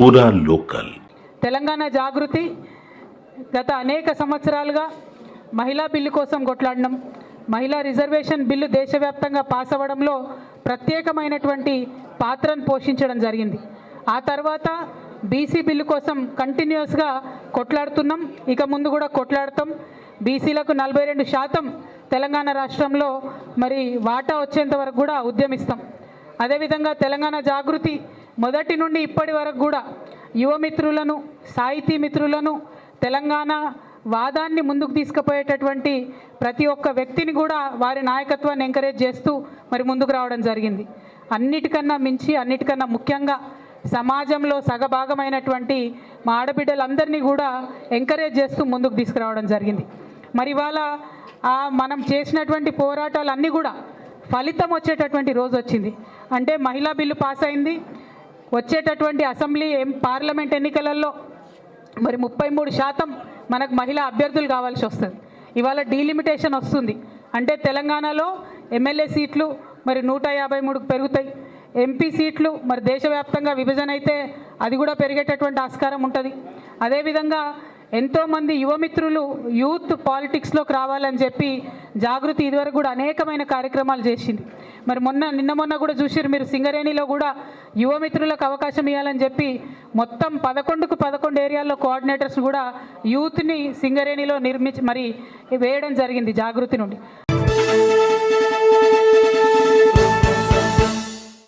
పూరా లోకల్. తెలంగాణ జాగృతి గత అనేక సంవత్సరాలుగా మహిళా బిల్లు కోసం కొట్లాడినాం. మహిళా రిజర్వేషన్ బిల్లు దేశవ్యాప్తంగా పాస్ అవ్వడంలో ప్రత్యేకమైనటువంటి పాత్రను పోషించడం జరిగింది. ఆ తర్వాత బీసీ బిల్లు కోసం కంటిన్యూస్గా కొట్లాడుతున్నాం, ఇక ముందు కూడా కొట్లాడతాం. బీసీలకు 42% తెలంగాణ రాష్ట్రంలో మరి వాటా వచ్చేంత వరకు కూడా ఉద్యమిస్తాం. అదేవిధంగా తెలంగాణ జాగృతి మొదటి నుండి ఇప్పటి వరకు కూడా యువమిత్రులను, సాహితీ మిత్రులను, తెలంగాణ వాదాన్ని ముందుకు తీసుకుపోయేటటువంటి ప్రతి ఒక్క వ్యక్తిని కూడా వారి నాయకత్వాన్ని ఎంకరేజ్ చేస్తూ మరి ముందుకు రావడం జరిగింది. అన్నిటికన్నా మించి, అన్నిటికన్నా ముఖ్యంగా సమాజంలో సగభాగమైనటువంటి మా ఆడబిడ్డలందరినీ కూడా ఎంకరేజ్ చేస్తూ ముందుకు తీసుకురావడం జరిగింది. మరి ఇవాళ మనం చేసినటువంటి పోరాటాలన్నీ కూడా ఫలితం వచ్చేటటువంటి రోజు వచ్చింది. అంటే మహిళా బిల్లు పాస్ అయింది. వచ్చేటటువంటి అసెంబ్లీ పార్లమెంట్ ఎన్నికలలో మరి 33% మనకు మహిళా అభ్యర్థులు కావాల్సి వస్తుంది. ఇవాళ డీలిమిటేషన్ వస్తుంది. అంటే తెలంగాణలో ఎమ్మెల్యే సీట్లు మరి 153కు పెరుగుతాయి. ఎంపీ సీట్లు మరి దేశవ్యాప్తంగా విభజన అయితే అది కూడా పెరిగేటటువంటి ఆస్కారం ఉంటుంది. అదేవిధంగా ఎంతోమంది యువమిత్రులు యూత్ పాలిటిక్స్లోకి రావాలని చెప్పి జాగృతి ఇదివరకు కూడా అనేకమైన కార్యక్రమాలు చేసింది. మరి నిన్న మొన్న కూడా చూసారు మీరు, సింగరేణిలో కూడా యువమిత్రులకు అవకాశం ఇవ్వాలని చెప్పి మొత్తం 11కు 11 ఏరియాల్లో కోఆర్డినేటర్స్ కూడా యూత్ని సింగరేణిలో నిర్మించి మరి వేయడం జరిగింది జాగృతి నుండి.